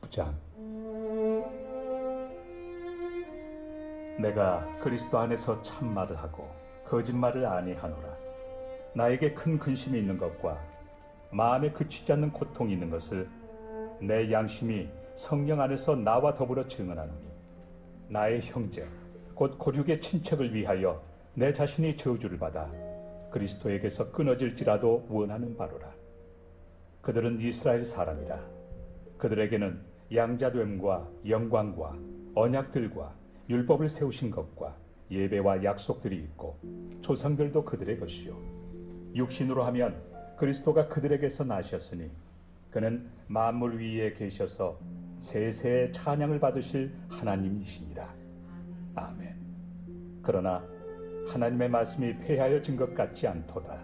9장. 내가 그리스도 안에서 참말을 하고 거짓말을 아니하노라. 나에게 큰 근심이 있는 것과 마음에 그치지 않는 고통이 있는 것을 내 양심이 성령 안에서 나와 더불어 증언하노니, 나의 형제 곧 고륙의 친척을 위하여 내 자신이 저주를 받아 그리스도에게서 끊어질지라도 원하는 바로라. 그들은 이스라엘 사람이라. 그들에게는 양자됨과 영광과 언약들과 율법을 세우신 것과 예배와 약속들이 있고 조상들도 그들의 것이요, 육신으로 하면 그리스도가 그들에게서 나셨으니 그는 만물 위에 계셔서 세세의 찬양을 받으실 하나님이시니라. 아멘. 그러나 하나님의 말씀이 폐하여진 것 같지 않도다.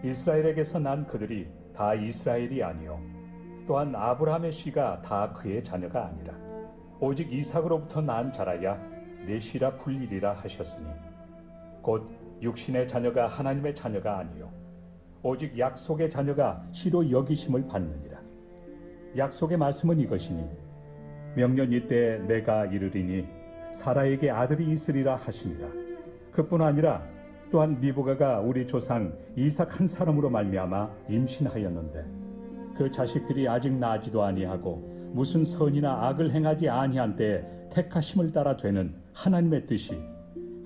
이스라엘에게서 난 그들이 다 이스라엘이 아니요, 또한 아브라함의 씨가 다 그의 자녀가 아니라 오직 이삭으로부터 난 자라야 내 씨라 불리리라 하셨으니, 곧 육신의 자녀가 하나님의 자녀가 아니요 오직 약속의 자녀가 씨로 여기심을 받느니라. 약속의 말씀은 이것이니, 명년 이때에 내가 이르리니 사라에게 아들이 있으리라 하시니라. 그뿐 아니라 또한 리브가가 우리 조상 이삭 한 사람으로 말미암아 임신하였는데 그 자식들이 아직 나지도 아니하고 무슨 선이나 악을 행하지 아니한 때에 택하심을 따라 되는 하나님의 뜻이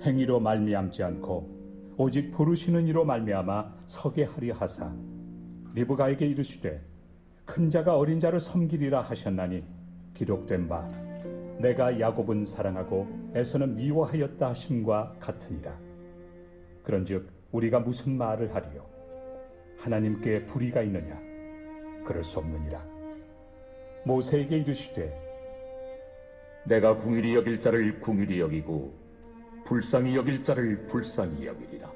행위로 말미암지 않고 오직 부르시는 이로 말미암아 서게 하리 하사, 리브가에게 이르시되 큰 자가 어린 자를 섬기리라 하셨나니 기록된 바 내가 야곱은 사랑하고 에서는 미워하였다 하심과 같으니라. 그런즉 우리가 무슨 말을 하리요? 하나님께 불의가 있느냐? 그럴 수 없느니라. 모세에게 이르시되 내가 궁일이 여길 자를 궁일이 여기고 불쌍히 여길 자를 불쌍히 여기리라.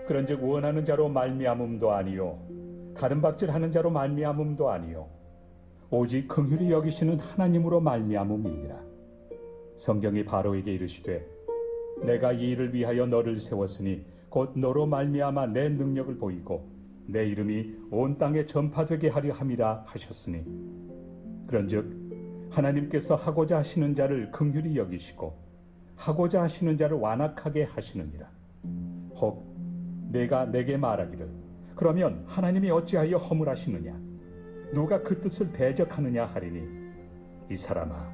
그런즉 원하는 자로 말미암음도 아니요 다른 박질하는 자로 말미암음도 아니요 오직 긍휼히 여기시는 하나님으로 말미암음이니라. 성경이 바로에게 이르시되 내가 이 일을 위하여 너를 세웠으니 곧 너로 말미암아 내 능력을 보이고 내 이름이 온 땅에 전파되게 하려 함이라 하셨으니, 그런즉 하나님께서 하고자 하시는 자를 긍휼히 여기시고 하고자 하시는 자를 완악하게 하시느니라. 혹 내가 내게 말하기를 그러면 하나님이 어찌하여 허물하시느냐, 누가 그 뜻을 대적하느냐 하리니, 이 사람아,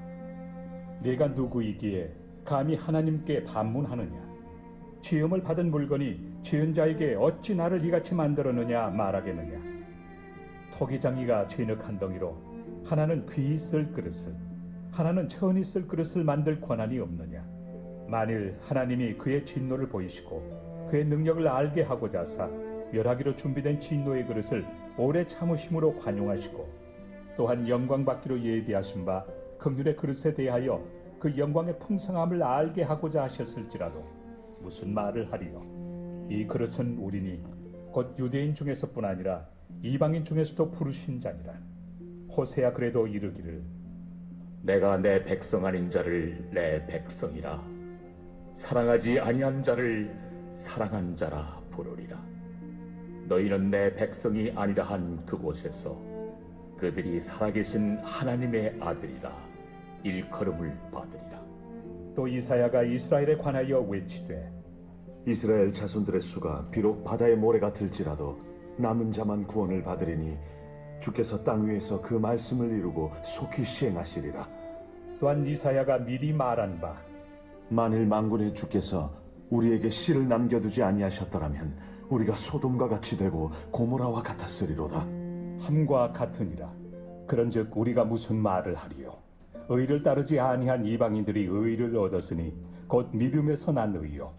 네가 누구이기에 감히 하나님께 반문하느냐? 죄음을 받은 물건이 죄은 자에게 어찌 나를 이같이 만들었느냐 말하겠느냐? 토기장이가 진흙 한 덩이로 하나는 귀히 쓸 그릇을, 하나는 천히 쓸 그릇을 만들 권한이 없느냐? 만일 하나님이 그의 진노를 보이시고 그의 능력을 알게 하고자 하사 멸하기로 준비된 진노의 그릇을 오래 참으심으로 관용하시고 또한 영광 받기로 예비하신 바 긍휼의 그릇에 대하여 그 영광의 풍성함을 알게 하고자 하셨을지라도 무슨 말을 하리요? 이 그릇은 우리니 곧 유대인 중에서뿐 아니라 이방인 중에서도 부르신 자니라. 호세야 그래도 이르기를 내가 내 백성 아닌 자를 내 백성이라, 사랑하지 아니한 자를 사랑한 자라 부르리라. 너희는 내 백성이 아니라 한 그곳에서 그들이 살아계신 하나님의 아들이라 일컬음을 받으리라. 또 이사야가 이스라엘에 관하여 외치되 이스라엘 자손들의 수가 비록 바다의 모래가 들지라도 남은 자만 구원을 받으리니 주께서 땅 위에서 그 말씀을 이루고 속히 시행하시리라. 또한 이사야가 미리 말한 바 만일 만군의 주께서 우리에게 씨를 남겨두지 아니하셨더라면 우리가 소돔과 같이 되고 고모라와 같았으리로다. 함과 같으니라. 그런즉 우리가 무슨 말을 하리요? 의를 따르지 아니한 이방인들이 의를 얻었으니 곧 믿음에서 난 의요,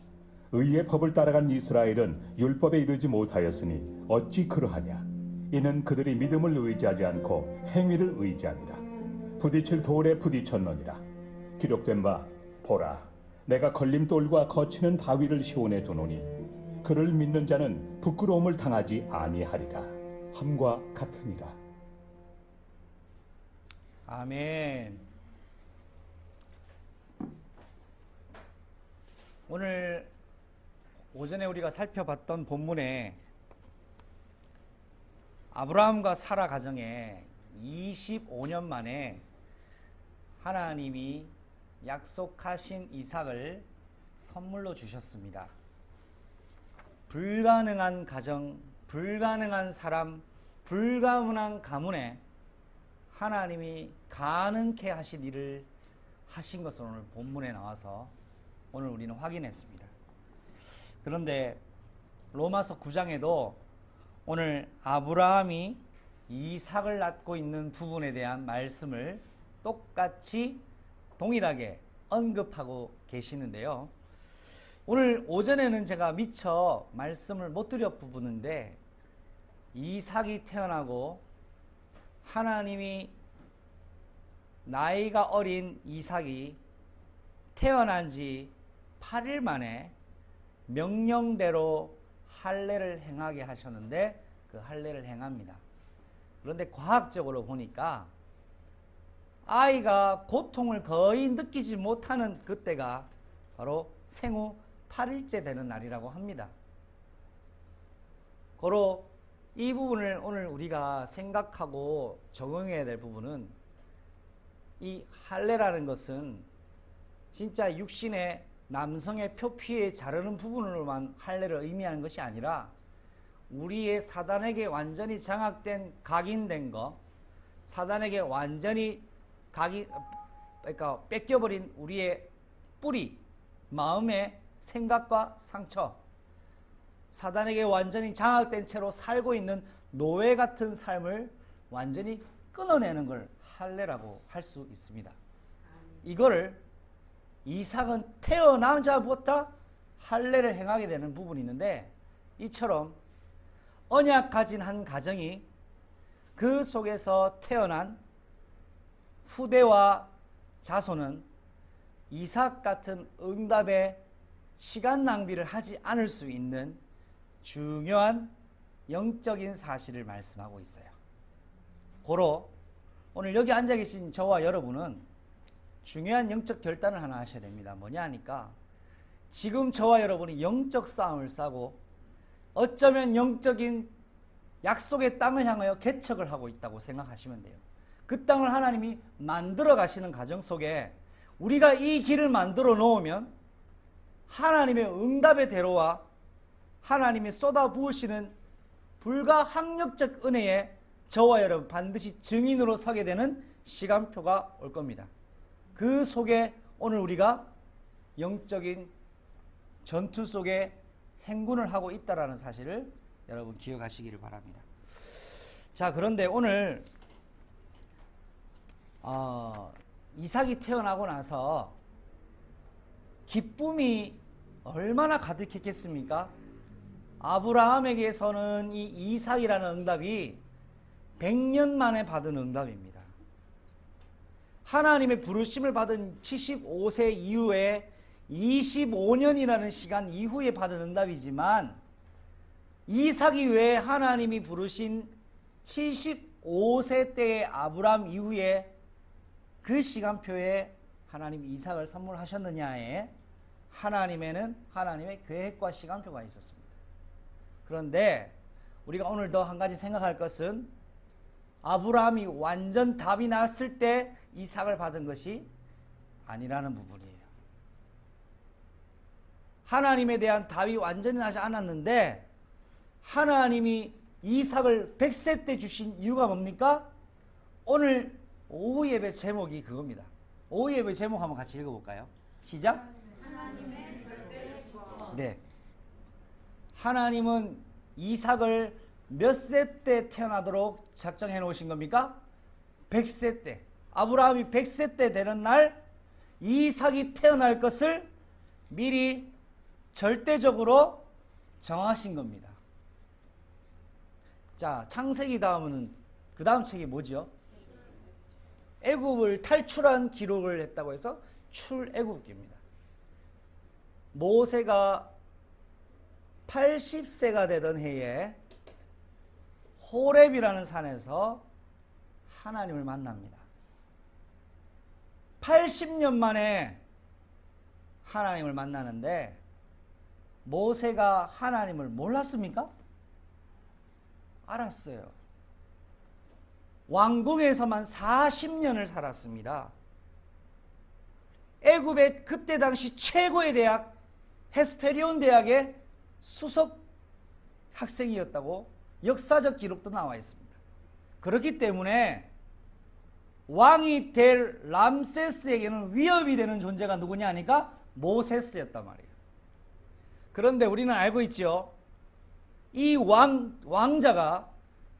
의의 법을 따라간 이스라엘은 율법에 이르지 못하였으니 어찌 그러하냐? 이는 그들이 믿음을 의지하지 않고 행위를 의지하니라. 부딪힐 돌에 부딪혔느니라. 기록된 바 보라, 내가 걸림돌과 거치는 바위를 시온에 두노니 그를 믿는 자는 부끄러움을 당하지 아니하리라. 함과 같으니라. 아멘. 오늘 오전에 우리가 살펴봤던 본문에 아브라함과 사라 가정에 25년 만에 하나님이 약속하신 이삭을 선물로 주셨습니다. 불가능한 가정, 불가능한 사람, 불가능한 가문에 하나님이 가능케 하신 일을 하신 것을 오늘 본문에 나와서 오늘 우리는 확인했습니다. 그런데 로마서 9장에도 오늘 아브라함이 이삭을 낳고 있는 부분에 대한 말씀을 똑같이 동일하게 언급하고 계시는데요. 오늘 오전에는 제가 미처 말씀을 못 드렸 부분인데 이삭이 태어나고 하나님이 나이가 어린 이삭이 태어난 지 8일 만에 명령대로 할례를 행하게 하셨는데 그 할례를 행합니다. 그런데 과학적으로 보니까 아이가 고통을 거의 느끼지 못하는 그때가 바로 생후 8일째 되는 날이라고 합니다. 고로 이 부분을 오늘 우리가 생각하고 적용해야 될 부분은 이 할례라는 것은 진짜 육신의 남성의 표피에 자르는 부분으로만 할례를 의미하는 것이 아니라 우리의 사단에게 완전히 장악된 각인된 거, 사단에게 완전히 그러니까 뺏겨버린 우리의 뿌리, 마음의 생각과 상처, 사단에게 완전히 장악된 채로 살고 있는 노예 같은 삶을 완전히 끊어내는 걸 할례라고 할 수 있습니다. 이거를 이삭은 태어나자부터 할례를 행하게 되는 부분이 있는데 이처럼 언약 가진 한 가정이 그 속에서 태어난 후대와 자손은 이삭 같은 응답에 시간 낭비를 하지 않을 수 있는 중요한 영적인 사실을 말씀하고 있어요. 고로 오늘 여기 앉아 계신 저와 여러분은 중요한 영적 결단을 하나 하셔야 됩니다. 뭐냐 하니까 지금 저와 여러분이 영적 싸움을 싸고 어쩌면 영적인 약속의 땅을 향하여 개척을 하고 있다고 생각하시면 돼요. 그 땅을 하나님이 만들어 가시는 과정 속에 우리가 이 길을 만들어 놓으면 하나님의 응답의 대로와 하나님이 쏟아 부으시는 불가항력적 은혜에 저와 여러분 반드시 증인으로 서게 되는 시간표가 올 겁니다. 그 속에 오늘 우리가 영적인 전투 속에 행군을 하고 있다라는 사실을 여러분 기억하시기를 바랍니다. 자, 그런데 오늘 이삭이 태어나고 나서 기쁨이 얼마나 가득했겠습니까? 아브라함에게서는 이 이삭이라는 응답이 100년 만에 받은 응답입니다. 하나님의 부르심을 받은 75세 이후에 25년이라는 시간 이후에 받은 응답이지만 이삭이 왜 하나님이 부르신 75세 때의 아브라함 이후에 그 시간표에 하나님 이삭을 선물하셨느냐에 하나님에는 하나님의 계획과 시간표가 있었습니다. 그런데 우리가 오늘 더 한 가지 생각할 것은 아브라함이 완전 답이 났을 때 이삭을 받은 것이 아니라는 부분이에요. 하나님에 대한 답이 완전히 나지 않았는데 하나님이 이삭을 100세 때 주신 이유가 뭡니까? 오늘 오후 예배 제목이 그겁니다. 오후 예배 제목 한번 같이 읽어볼까요? 시작. 하나님의 절대 축복. 네. 하나님은 이삭을 몇 세 때 태어나도록 작정해 놓으신 겁니까? 100세 때. 아브라함이 100세 때 되는 날 이삭이 태어날 것을 미리 절대적으로 정하신 겁니다. 자, 창세기 다음은 그 다음 책이 뭐죠? 애굽을 탈출한 기록을 했다고 해서 출애굽기입니다. 모세가 80세가 되던 해에 호렙이라는 산에서 하나님을 만납니다. 80년 만에 하나님을 만나는데 모세가 하나님을 몰랐습니까? 알았어요. 왕궁에서만 40년을 살았습니다. 애굽의 그때 당시 최고의 대학 헤스페리온 대학의 수석 학생이었다고 역사적 기록도 나와 있습니다. 그렇기 때문에 왕이 될 람세스에게는 위협이 되는 존재가 누구냐 하니까 모세스였단 말이에요. 그런데 우리는 알고 있죠. 이 왕자가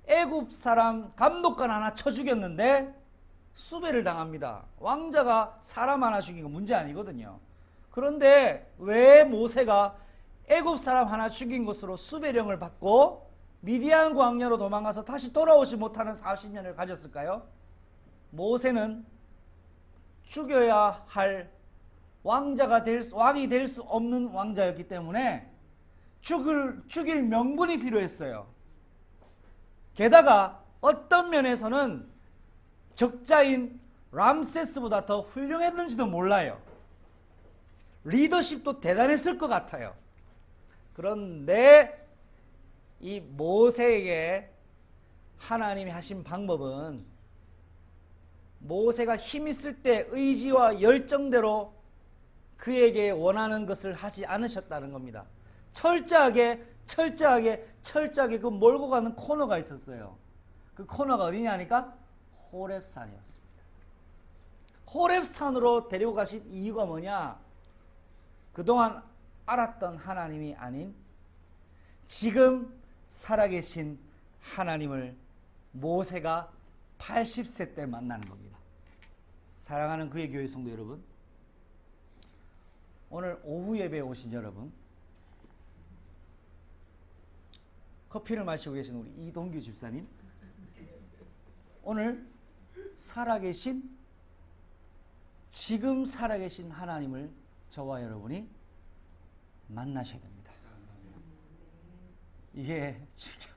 애굽 사람 감독관 하나 쳐 죽였는데 수배를 당합니다. 왕자가 사람 하나 죽인 건 문제 아니거든요. 그런데 왜 모세가 애굽 사람 하나 죽인 것으로 수배령을 받고 미디안 광야로 도망가서 다시 돌아오지 못하는 40년을 가졌을까요? 모세는 죽여야 할 왕이 될 수 없는 왕자였기 때문에 죽일 명분이 필요했어요. 게다가 어떤 면에서는 적자인 람세스보다 더 훌륭했는지도 몰라요. 리더십도 대단했을 것 같아요. 그런데 이 모세에게 하나님이 하신 방법은 모세가 힘 있을 때 의지와 열정대로 그에게 원하는 것을 하지 않으셨다는 겁니다. 철저하게 그 몰고 가는 코너가 있었어요. 그 코너가 어디냐니까 호렙산이었습니다. 호렙산으로 데리고 가신 이유가 뭐냐? 그동안 알았던 하나님이 아닌 지금 살아계신 하나님을 모세가 80세 때 만나는 겁니다. 사랑하는 그의 교회 성도 여러분, 오늘 오후 예배에 오신 여러분, 커피를 마시고 계신 우리 이동규 집사님, 오늘 지금 살아계신 하나님을 저와 여러분이 만나셔야 됩니다. 이게 중요합니다.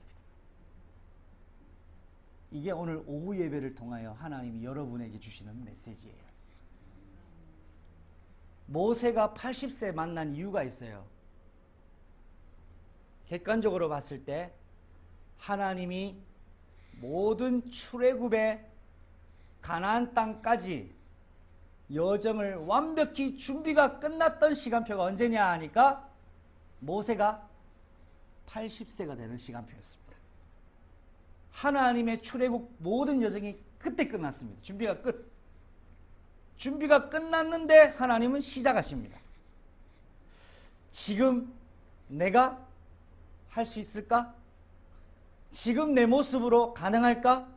이게 오늘 오후 예배를 통하여 하나님이 여러분에게 주시는 메시지예요. 모세가 80세 만난 이유가 있어요. 객관적으로 봤을 때 하나님이 모든 출애굽의 가나안 땅까지 여정을 완벽히 준비가 끝났던 시간표가 언제냐 하니까 모세가 80세가 되는 시간표였습니다. 하나님의 출애굽 모든 여정이 그때 끝났습니다. 준비가 끝났는데 하나님은 시작하십니다. 지금 내가 할 수 있을까? 지금 내 모습으로 가능할까?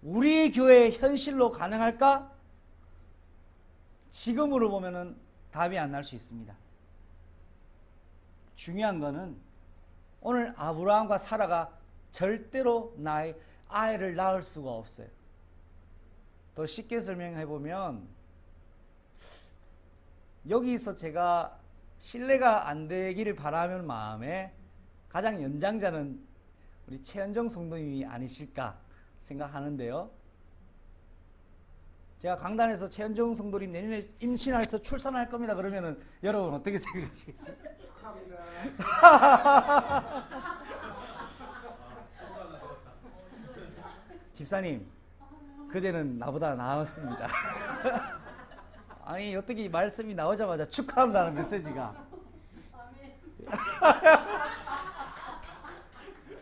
우리 교회의 현실로 가능할까? 지금으로 보면은 답이 안 날 수 있습니다. 중요한 거는 오늘 아브라함과 사라가 절대로 나의 아이를 낳을 수가 없어요. 더 쉽게 설명해 보면 여기서 제가 신뢰가 안 되기를 바라는 마음에 가장 연장자는 우리 최현정 성도님이 아니실까 생각하는데요. 제가 강단에서 최현정 성도님 내년에 임신해서 출산할 겁니다 그러면은 여러분 어떻게 생각하시겠습니까? 축하합니다. 집사님, 그대는 나보다 나았습니다. 아니 어떻게 이 말씀이 나오자마자 축하한다는 메시지가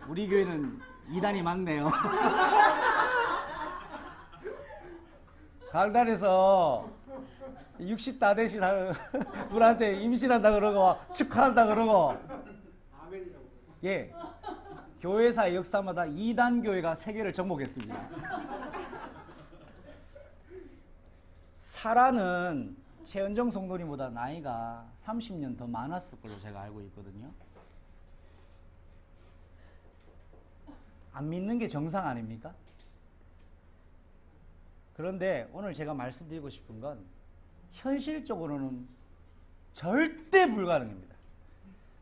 우리 교회는 이단이 많네요. 강단에서 60 다 되신 분한테 임신한다 그러고 축하한다 그러고, 예, 교회사 역사마다 이단 교회가 세계를 정복했습니다. 사라는 최은정 성도님보다 나이가 30년 더 많았을 걸로 제가 알고 있거든요. 안 믿는 게 정상 아닙니까? 그런데 오늘 제가 말씀드리고 싶은 건 현실적으로는 절대 불가능입니다.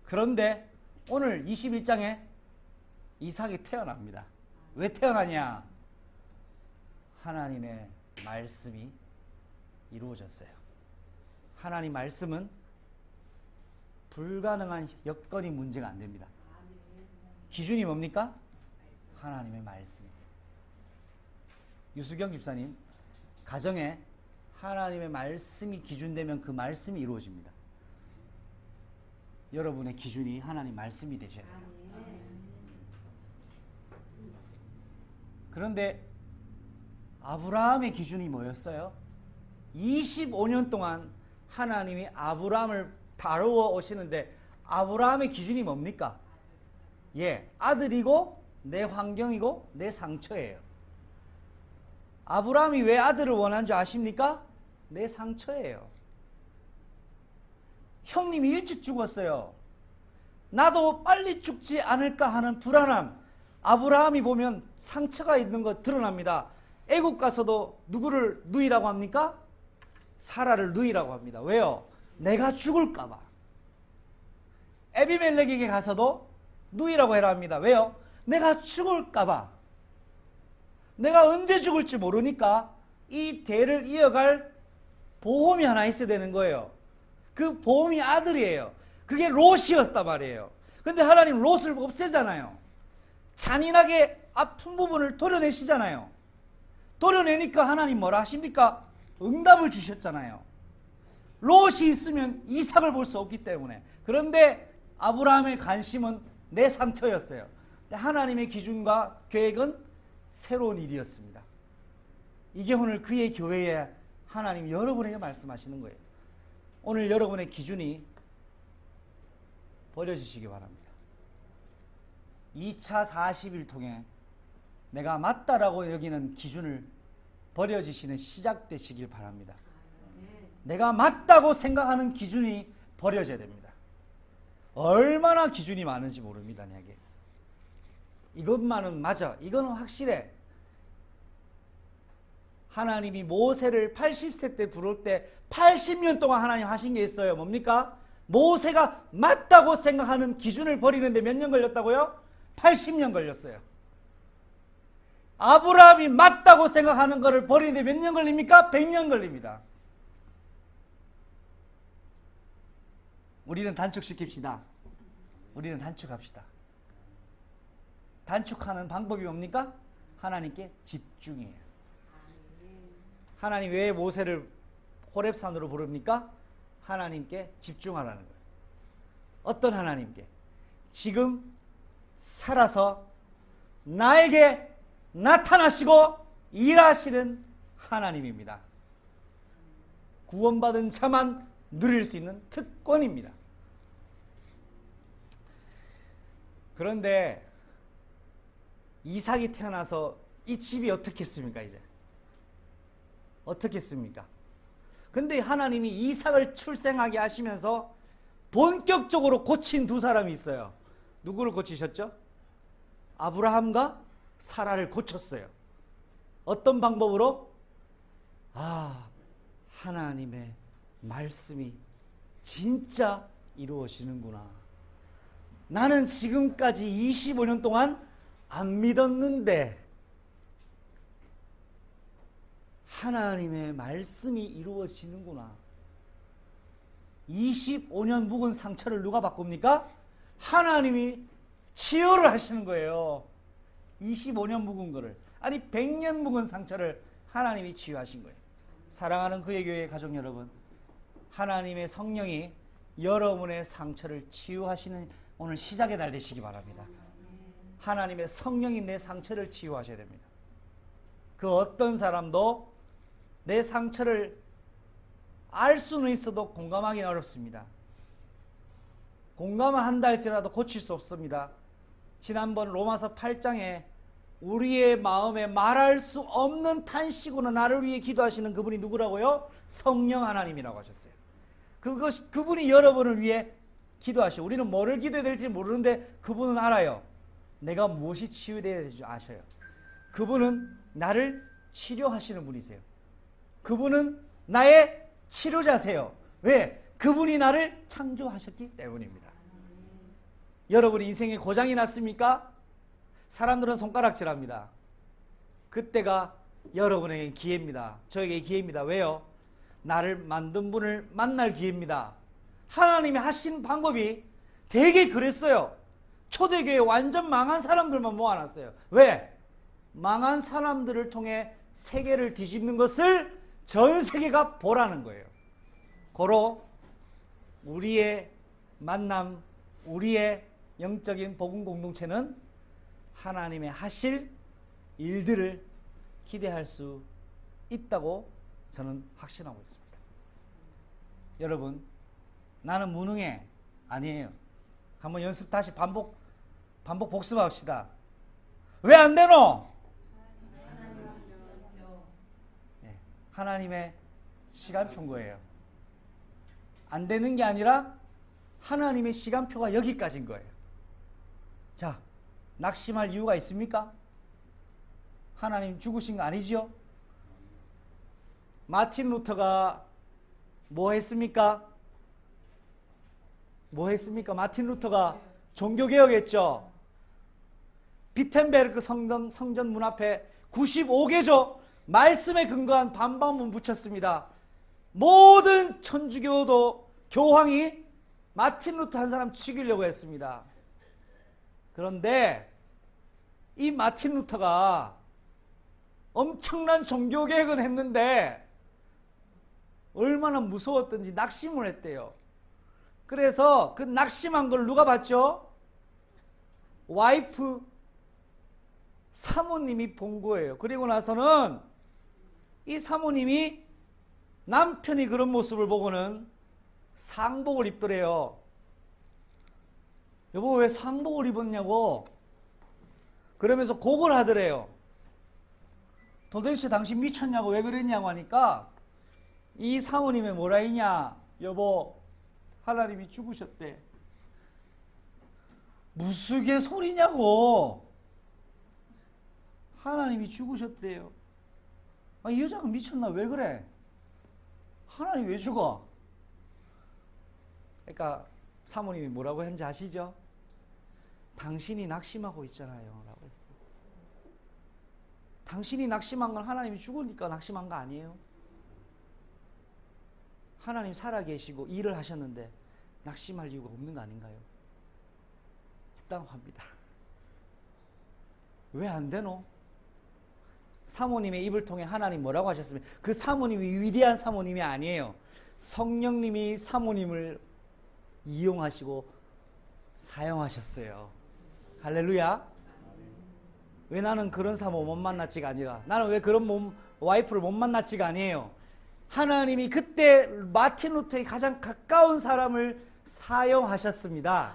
그런데 오늘 21장에 이삭이 태어납니다. 왜 태어나냐? 하나님의 말씀이 이루어졌어요. 하나님 말씀은 불가능한 여건이 문제가 안 됩니다. 기준이 뭡니까? 하나님의 말씀입니다. 유수경 집사님, 가정에 하나님의 말씀이 기준되면 그 말씀이 이루어집니다. 여러분의 기준이 하나님 말씀이 되셔야 돼요. 그런데 아브라함의 기준이 뭐였어요? 25년 동안 하나님이 아브라함을 다루어 오시는데 아브라함의 기준이 뭡니까? 예, 아들이고 내 환경이고 내 상처예요. 아브라함이 왜 아들을 원한 줄 아십니까? 내 상처예요. 형님이 일찍 죽었어요. 나도 빨리 죽지 않을까 하는 불안함. 아브라함이 보면 상처가 있는 거 드러납니다. 애국 가서도 누구를 누이라고 합니까? 사라를 누이라고 합니다. 왜요? 내가 죽을까 봐. 에비멜렉에게 가서도 누이라고 해라 합니다. 왜요? 내가 죽을까 봐. 내가 언제 죽을지 모르니까 이 대를 이어갈 보험이 하나 있어야 되는 거예요. 그 보험이 아들이에요. 그게 롯이었단 말이에요. 근데 하나님 롯을 없애잖아요. 잔인하게 아픈 부분을 도려내시잖아요. 도려내니까 하나님 뭐라 하십니까? 응답을 주셨잖아요. 롯이 있으면 이삭을 볼 수 없기 때문에. 그런데 아브라함의 관심은 내 상처였어요. 근데 하나님의 기준과 계획은 새로운 일이었습니다. 이게 오늘 그의 교회에 하나님 여러분에게 말씀하시는 거예요. 오늘 여러분의 기준이 버려지시기 바랍니다. 2차 40일 통해 내가 맞다라고 여기는 기준을 버려지시는 시작되시길 바랍니다. 내가 맞다고 생각하는 기준이 버려져야 됩니다. 얼마나 기준이 많은지 모릅니다. 내게 이것만은 맞아, 이거는 확실해. 하나님이 모세를 80세 때 부를 때 80년 동안 하나님 하신 게 있어요. 뭡니까? 모세가 맞다고 생각하는 기준을 버리는데 몇 년 걸렸다고요? 80년 걸렸어요. 아브라함이 맞다고 생각하는 것을 버리는데 몇 년 걸립니까? 100년 걸립니다. 우리는 단축시킵시다. 우리는 단축합시다. 단축하는 방법이 뭡니까? 하나님께 집중이에요. 하나님 왜 모세를 호렙산으로 부릅니까? 하나님께 집중하라는 거예요. 어떤 하나님께? 지금 살아서 나에게 나타나시고 일하시는 하나님입니다. 구원받은 자만 누릴 수 있는 특권입니다. 그런데 이삭이 태어나서 이 집이 어떻겠습니까? 이제 어떻겠습니까? 근데 하나님이 이삭을 출생하게 하시면서 본격적으로 고친 두 사람이 있어요. 누구를 고치셨죠? 아브라함과 사라를 고쳤어요. 어떤 방법으로? 하나님의 말씀이 진짜 이루어지는구나. 나는 지금까지 25년 동안 안 믿었는데 하나님의 말씀이 이루어지는구나. 25년 묵은 상처를 누가 바꿉니까? 하나님이 치유를 하시는 거예요. 25년 묵은 거를, 아니 100년 묵은 상처를 하나님이 치유하신 거예요. 사랑하는 그의 교회 가족 여러분, 하나님의 성령이 여러분의 상처를 치유하시는 오늘 시작의 날 되시기 바랍니다. 하나님의 성령이 내 상처를 치유하셔야 됩니다. 그 어떤 사람도 내 상처를 알 수는 있어도 공감하기는 어렵습니다. 공감을 한다 할지라도 고칠 수 없습니다. 지난번 로마서 8장에 우리의 마음에 말할 수 없는 탄식으로 나를 위해 기도하시는 그분이 누구라고요? 성령 하나님이라고 하셨어요. 그분이 여러분을 위해 기도하셔요. 우리는 뭐를 기도해야 될지 모르는데 그분은 알아요. 내가 무엇이 치유되어야 될지 아셔요. 그분은 나를 치료하시는 분이세요. 그분은 나의 치료자세요. 왜? 그분이 나를 창조하셨기 때문입니다. 여러분 인생에 고장이 났습니까? 사람들은 손가락질합니다. 그때가 여러분에게 기회입니다. 저에게 기회입니다. 왜요? 나를 만든 분을 만날 기회입니다. 하나님이 하신 방법이 되게 그랬어요. 초대교회 완전 망한 사람들만 모아놨어요. 왜? 망한 사람들을 통해 세계를 뒤집는 것을 전 세계가 보라는 거예요. 고로 우리의 만남, 우리의 영적인 복음 공동체는 하나님의 하실 일들을 기대할 수 있다고 저는 확신하고 있습니다. 여러분, 나는 무능해. 아니에요. 한번 연습 다시 반복 복습합시다. 왜 안 되노? 네, 하나님의 시간표인 거예요. 안 되는 게 아니라 하나님의 시간표가 여기까지인 거예요. 자, 낙심할 이유가 있습니까? 하나님 죽으신 거 아니지요? 마틴 루터가 뭐 했습니까? 마틴 루터가 종교개혁했죠. 비텐베르크 성전 문 앞에 95개조 말씀에 근거한 반박문 붙였습니다. 모든 천주교도 교황이 마틴 루터 한 사람 죽이려고 했습니다. 그런데 이 마틴 루터가 엄청난 종교개혁을 했는데 얼마나 무서웠던지 낙심을 했대요. 그래서 그 낙심한 걸 누가 봤죠? 와이프 사모님이 본 거예요. 그리고 나서는 이 사모님이 남편이 그런 모습을 보고는 상복을 입더래요. 여보, 왜 상복을 입었냐고 그러면서 곡을 하더래요. 도대체 당신 미쳤냐고, 왜 그랬냐고 하니까 이 사모님의 뭐라 했냐? 여보, 하나님이 죽으셨대. 무슨 개 소리냐고. 하나님이 죽으셨대요. 아, 이 여자가 미쳤나? 왜 그래? 하나님 왜 죽어? 그러니까 사모님이 뭐라고 했는지 아시죠? 당신이 낙심하고 있잖아요 라고 했어요. 당신이 낙심한 건 하나님이 죽으니까 낙심한 거 아니에요? 하나님 살아계시고 일을 하셨는데 낙심할 이유가 없는 거 아닌가요? 했다고 합니다. 왜 안 되노? 사모님의 입을 통해 하나님 뭐라고 하셨으면 그 사모님이 위대한 사모님이 아니에요. 성령님이 사모님을 이용하시고 사용하셨어요. 할렐루야. 왜 나는 그런 사모 못 만났지가 아니라, 나는 왜 그런 와이프를 못 만났지가 아니에요. 하나님이 그때 마틴 루터의 가장 가까운 사람을 사용하셨습니다.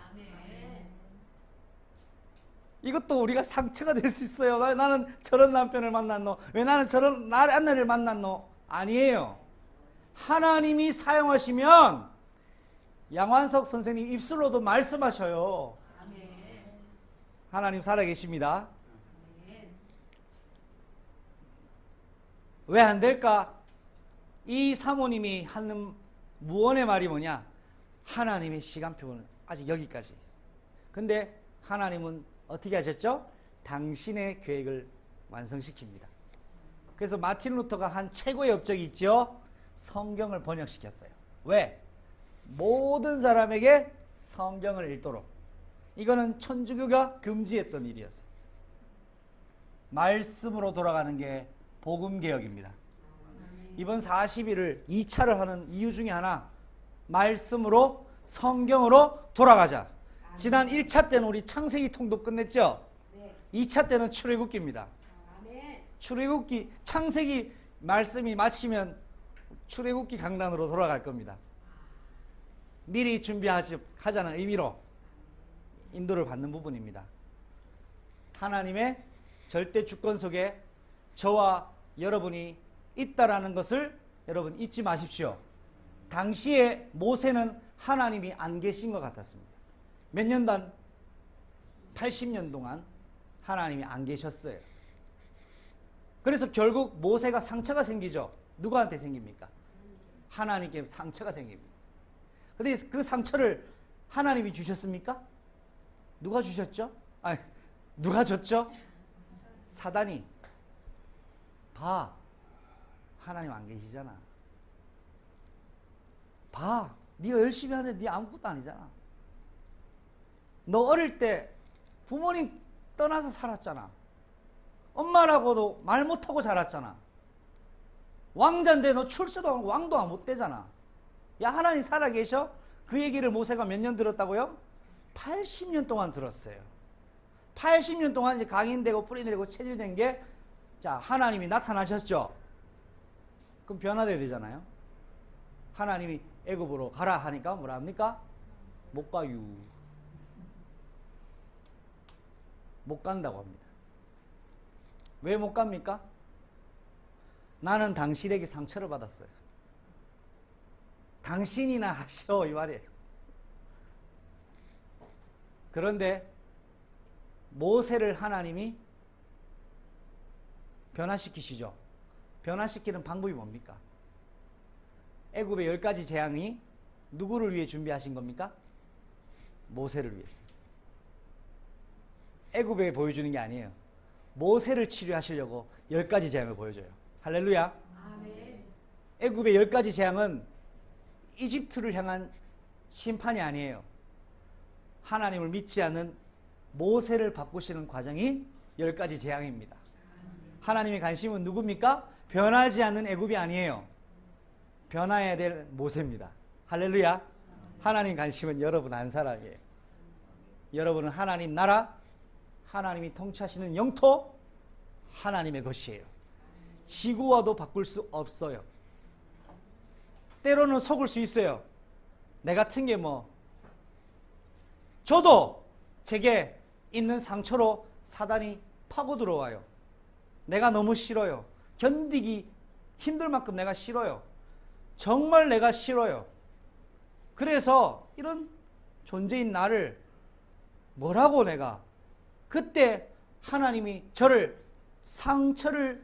이것도 우리가 상처가 될 수 있어요. 왜 나는 저런 남편을 만났노? 왜 나는 저런 아내를 만났노? 아니에요. 하나님이 사용하시면 양환석 선생님 입술로도 말씀하셔요. 하나님 살아계십니다. 왜 안 될까? 이 사모님이 하는 무언의 말이 뭐냐? 하나님의 시간표는 아직 여기까지. 근데 하나님은 어떻게 하셨죠? 당신의 계획을 완성시킵니다. 그래서 마틴 루터가 한 최고의 업적이 있죠? 성경을 번역시켰어요. 왜? 모든 사람에게 성경을 읽도록. 이거는 천주교가 금지했던 일이었어요. 말씀으로 돌아가는 게 복음개혁입니다. 이번 40일을 2차를 하는 이유 중에 하나, 말씀으로 성경으로 돌아가자. 지난 1차 때는 우리 창세기 통독 끝냈죠? 2차 때는 출애굽기입니다. 출애굽기, 창세기 말씀이 마치면 출애굽기 강단으로 돌아갈 겁니다. 미리 준비하자는 의미로 인도를 받는 부분입니다. 하나님의 절대 주권 속에 저와 여러분이 있다라는 것을 여러분 잊지 마십시오. 당시에 모세는 하나님이 안 계신 것 같았습니다. 몇 년간? 80년 동안 하나님이 안 계셨어요. 그래서 결국 모세가 상처가 생기죠. 누구한테 생깁니까? 하나님께 상처가 생깁니다. 근데 그 상처를 하나님이 주셨습니까? 누가 주셨죠? 아니, 누가 줬죠? 사단이. 봐, 하나님 안 계시잖아. 봐, 네가 열심히 하는데 네 아무것도 아니잖아. 너 어릴 때 부모님 떠나서 살았잖아. 엄마라고도 말 못하고 자랐잖아. 왕자인데 너 출세도 안 하고 왕도 못 되잖아. 야, 하나님 살아계셔? 그 얘기를 모세가 몇 년 들었다고요? 80년 동안 들었어요. 80년 동안 이제 강인되고 뿌리내리고 체질된 게, 자, 하나님이 나타나셨죠? 그럼 변화돼야 되잖아요. 하나님이 애굽으로 가라 하니까 뭐라 합니까? 못 가유. 못 간다고 합니다. 왜 못 갑니까? 나는 당신에게 상처를 받았어요. 당신이나 하셔, 이 말이에요. 그런데 모세를 하나님이 변화시키시죠. 변화시키는 방법이 뭡니까? 애굽의 10가지 재앙이 누구를 위해 준비하신 겁니까? 모세를 위해서. 애굽에 보여주는 게 아니에요. 모세를 치료하시려고 10가지 재앙을 보여줘요. 할렐루야. 애굽의 10가지 재앙은 이집트를 향한 심판이 아니에요. 하나님을 믿지 않는 모세를 바꾸시는 과정이 10가지 재앙입니다. 하나님의 관심은 누굽니까? 변하지 않는 애굽이 아니에요. 변화해야 될 모세입니다. 할렐루야. 하나님 관심은 여러분 한 사람이에요. 여러분은 하나님 나라, 하나님이 통치하시는 영토, 하나님의 것이에요. 지구와도 바꿀 수 없어요. 때로는 속을 수 있어요. 내 같은 게 뭐, 저도 제게 있는 상처로 사단이 파고 들어와요. 내가 너무 싫어요. 견디기 힘들 만큼 내가 싫어요. 정말 내가 싫어요. 그래서 이런 존재인 나를 뭐라고 내가, 그때 하나님이 저를 상처를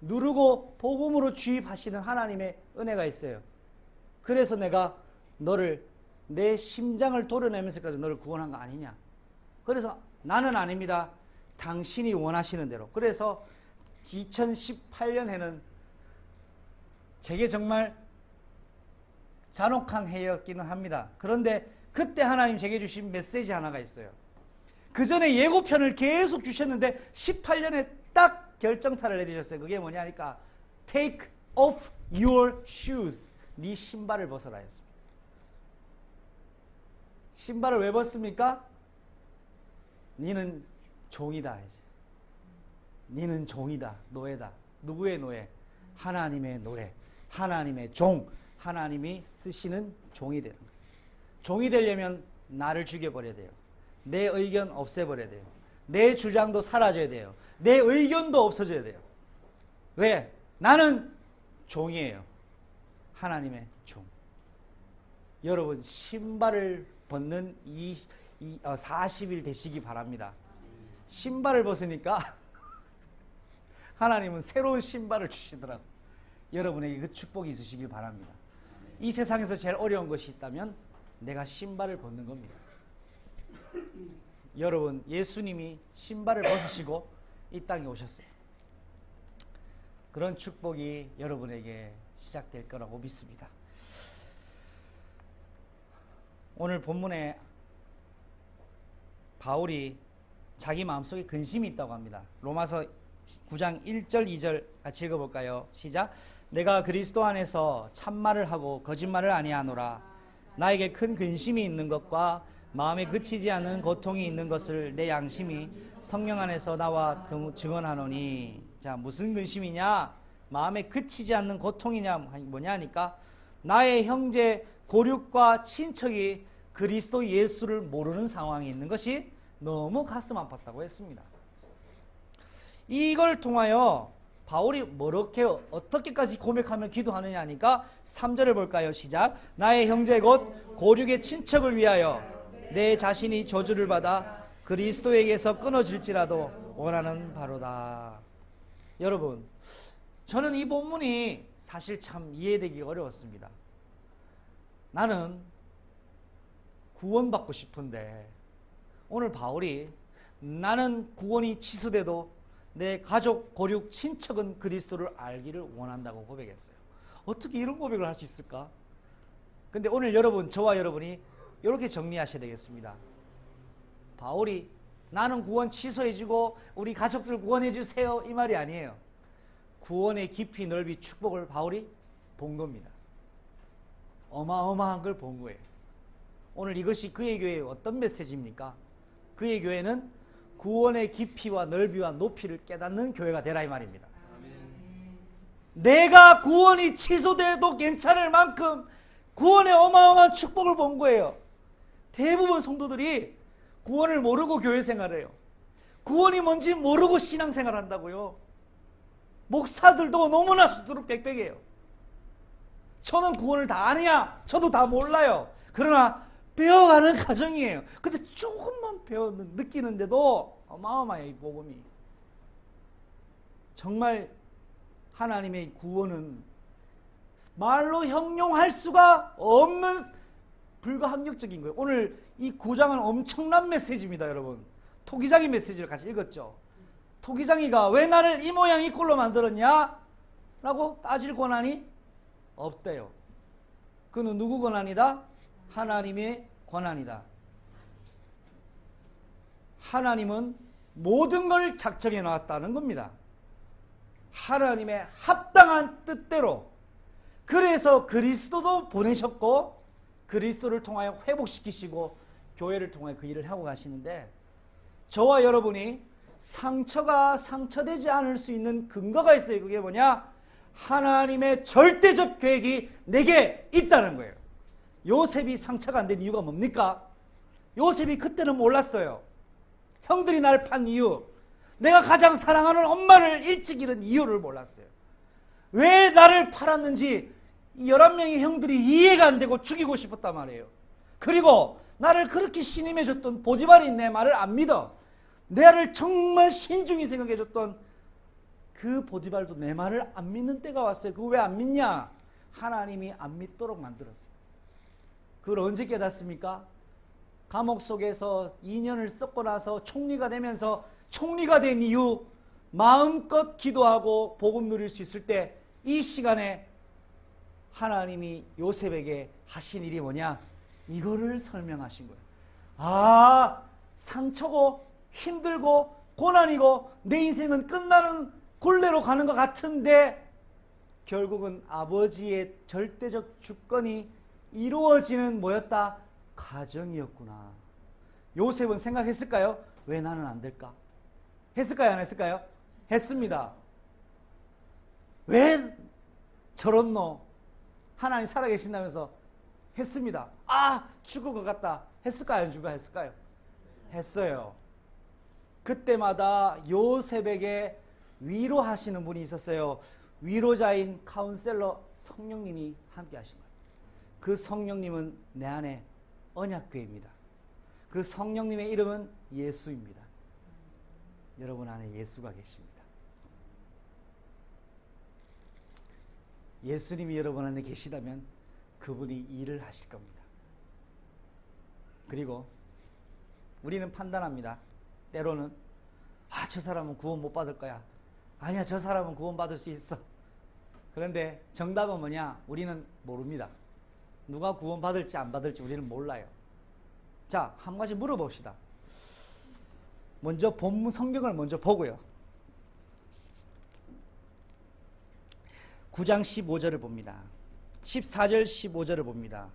누르고 복음으로 주입하시는 하나님의 은혜가 있어요. 그래서 내가 너를, 내 심장을 도려내면서까지 너를 구원한 거 아니냐. 그래서 나는 아닙니다. 당신이 원하시는 대로. 그래서 2018년에는 제게 정말 잔혹한 해였기는 합니다. 그런데 그때 하나님 제게 주신 메시지 하나가 있어요. 그 전에 예고편을 계속 주셨는데 18년에 딱 결정타를 내리셨어요. 그게 뭐냐 하니까 Take off your shoes. 네 신발을 벗어라 했습니다. 신발을 왜 벗습니까? 너는 종이다 이제. 너는 종이다. 노예다. 누구의 노예? 하나님의 노예. 하나님의 종. 하나님이 쓰시는 종이 되는 거예요. 종이 되려면 나를 죽여버려야 돼요. 내 의견 없애버려야 돼요. 내 주장도 사라져야 돼요. 내 의견도 없어져야 돼요. 왜? 나는 종이에요. 하나님의 종. 여러분 신발을 벗는 40일 되시기 바랍니다. 신발을 벗으니까 하나님은 새로운 신발을 주시더라고요. 여러분에게 그 축복이 있으시길 바랍니다. 이 세상에서 제일 어려운 것이 있다면 내가 신발을 벗는 겁니다. 여러분, 예수님이 신발을 벗으시고 이 땅에 오셨어요. 그런 축복이 여러분에게 시작될 거라고 믿습니다. 오늘 본문에 바울이 자기 마음속에 근심이 있다고 합니다. 로마서 9장 1절 2절 같이 읽어볼까요? 시작. 내가 그리스도 안에서 참말을 하고 거짓말을 아니하노라. 나에게 큰 근심이 있는 것과 마음에 그치지 않는 고통이 있는 것을 내 양심이 성령 안에서 나와 증언하노니. 자, 무슨 근심이냐? 마음에 그치지 않는 고통이냐 뭐냐 하니까 나의 형제 고륙과 친척이 그리스도 예수를 모르는 상황에 있는 것이 너무 가슴 아팠다고 했습니다. 이걸 통하여 바울이 어떻게까지 고백하며 기도하느냐 하니까 3절을 볼까요? 시작. 나의 형제 곧 고륙의 친척을 위하여 내 자신이 저주를 받아 그리스도에게서 끊어질지라도 원하는 바로다. 여러분, 저는 이 본문이 사실 참 이해되기 어려웠습니다. 나는 구원받고 싶은데 오늘 바울이 나는 구원이 취소돼도 내 가족, 고륙, 친척은 그리스도를 알기를 원한다고 고백했어요. 어떻게 이런 고백을 할 수 있을까? 근데 오늘 여러분, 저와 여러분이 이렇게 정리하셔야 되겠습니다. 바울이 나는 구원 취소해주고 우리 가족들 구원해주세요 이 말이 아니에요. 구원의 깊이 넓이 축복을 바울이 본 겁니다. 어마어마한 걸 본 거예요. 오늘 이것이 그의 교회의 어떤 메시지입니까? 그의 교회는 구원의 깊이와 넓이와 높이를 깨닫는 교회가 되라 이 말입니다. 내가 구원이 취소돼도 괜찮을 만큼 구원의 어마어마한 축복을 본 거예요. 대부분 성도들이 구원을 모르고 교회 생활해요. 구원이 뭔지 모르고 신앙생활 한다고요. 목사들도 너무나 수두룩 빽빽해요. 저는 구원을 다 아냐? 저도 다 몰라요. 그러나 배워가는 과정이에요. 근데 조금만 느끼는데도 어마어마해요, 이 복음이. 정말 하나님의 구원은 말로 형용할 수가 없는 불가항력적인 거예요. 오늘 이 9장은 엄청난 메시지입니다, 여러분. 토기장의 메시지를 같이 읽었죠. 토기장이가 왜 나를 이 모양 이 꼴로 만들었냐? 라고 따질 권한이 없대요. 그는 누구 권한이다? 하나님의 권한이다. 하나님은 모든 걸 작정해 놨다는 겁니다. 하나님의 합당한 뜻대로. 그래서 그리스도도 보내셨고 그리스도를 통하여 회복시키시고 교회를 통하여 그 일을 하고 가시는데, 저와 여러분이 상처가 상처되지 않을 수 있는 근거가 있어요. 그게 뭐냐? 하나님의 절대적 계획이 내게 있다는 거예요. 요셉이 상처가 안 된 이유가 뭡니까? 요셉이 그때는 몰랐어요. 형들이 나를 판 이유, 내가 가장 사랑하는 엄마를 일찍 잃은 이유를 몰랐어요. 왜 나를 팔았는지 11명의 형들이 이해가 안 되고 죽이고 싶었단 말이에요. 그리고 나를 그렇게 신임해줬던 보디발이 내 말을 안 믿어. 나를 정말 신중히 생각해줬던 그 보디발도 내 말을 안 믿는 때가 왔어요. 그거 왜 안 믿냐? 하나님이 안 믿도록 만들었어요. 그걸 언제 깨닫습니까? 감옥 속에서 2년을 썩고 나서 총리가 되면서, 총리가 된 이후 마음껏 기도하고 복음 누릴 수 있을 때, 이 시간에 하나님이 요셉에게 하신 일이 뭐냐? 이거를 설명하신 거예요. 아, 상처고 힘들고 고난이고 내 인생은 끝나는 굴레로 가는 것 같은데 결국은 아버지의 절대적 주권이 이루어지는 뭐였다? 가정이었구나. 요셉은 생각했을까요? 왜 나는 안 될까? 했을까요? 안 했을까요? 했습니다. 왜 저런 너 하나님 살아계신다면서 했습니다. 아, 죽을 것 같다. 했을까요? 안 죽어 했을까요? 했어요. 그때마다 요셉에게 위로하시는 분이 있었어요. 위로자인 카운셀러 성령님이 함께 하신 거예요. 그 성령님은 내 안에 언약궤입니다. 그 성령님의 이름은 예수입니다. 여러분 안에 예수가 계십니다. 예수님이 여러분 안에 계시다면 그분이 일을 하실 겁니다. 그리고 우리는 판단합니다. 때로는 저 사람은 구원 못 받을 거야. 아니야, 저 사람은 구원 받을 수 있어. 그런데 정답은 뭐냐? 우리는 모릅니다. 누가 구원 받을지 안 받을지 우리는 몰라요. 자, 한 가지 물어봅시다. 먼저 본문 성경을 먼저 보고요. 9장 15절을 봅니다. 14절 15절을 봅니다.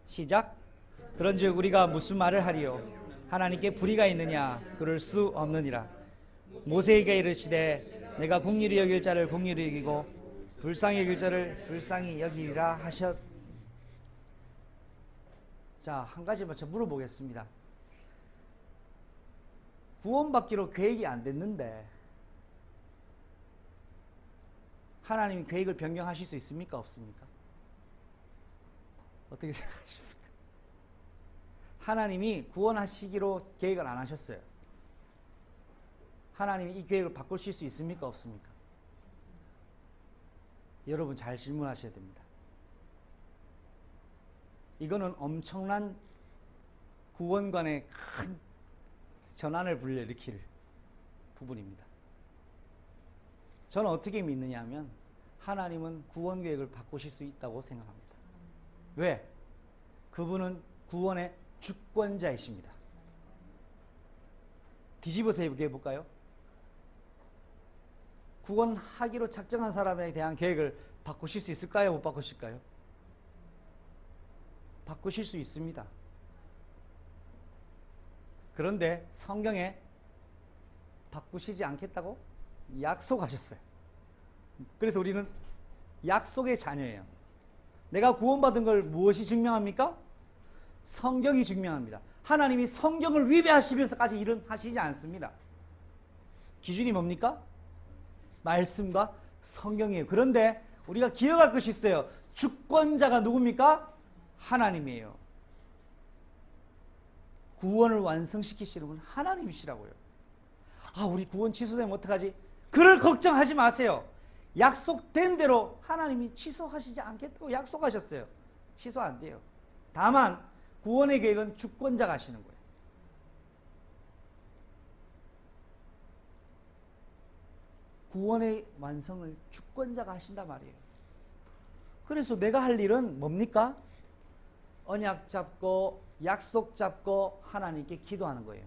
시작. 그런즉 우리가 무슨 말을 하리요? 하나님께 불의가 있느냐? 그럴 수 없느니라. 모세에게 이르시되 내가 긍휼히 여길 자를 긍휼히 여기고 불쌍히 여길 자를 불쌍히 여기리라 하셨. 자, 한 가지만 저 물어보겠습니다. 구원받기로 계획이 안 됐는데 하나님이 계획을 변경하실 수 있습니까? 없습니까? 어떻게 생각하십니까? 하나님이 구원하시기로 계획을 안 하셨어요. 하나님이 이 계획을 바꾸실 수 있습니까? 없습니까? 여러분 잘 질문하셔야 됩니다. 이거는 엄청난 구원관의 큰 전환을 불러일으킬 부분입니다. 저는 어떻게 믿느냐 하면 하나님은 구원 계획을 바꾸실 수 있다고 생각합니다. 왜? 그분은 구원의 주권자이십니다. 뒤집어서 얘기해 볼까요? 구원하기로 작정한 사람에 대한 계획을 바꾸실 수 있을까요? 못 바꾸실까요? 바꾸실 수 있습니다. 그런데 성경에 바꾸시지 않겠다고 약속하셨어요. 그래서 우리는 약속의 자녀예요. 내가 구원받은 걸 무엇이 증명합니까? 성경이 증명합니다. 하나님이 성경을 위배하시면서까지 일은 하시지 않습니다. 기준이 뭡니까? 말씀과 성경이에요. 그런데 우리가 기억할 것이 있어요. 주권자가 누굽니까? 하나님이에요. 구원을 완성시키시는 분 하나님이시라고요. 아, 우리 구원 취소되면 어떡하지? 그럴 걱정하지 마세요. 약속된 대로 하나님이 취소하시지 않겠다고 약속하셨어요. 취소 안 돼요. 다만 구원의 계획은 주권자가 하시는 거예요. 구원의 완성을 주권자가 하신단 말이에요. 그래서 내가 할 일은 뭡니까? 언약 잡고 약속 잡고 하나님께 기도하는 거예요.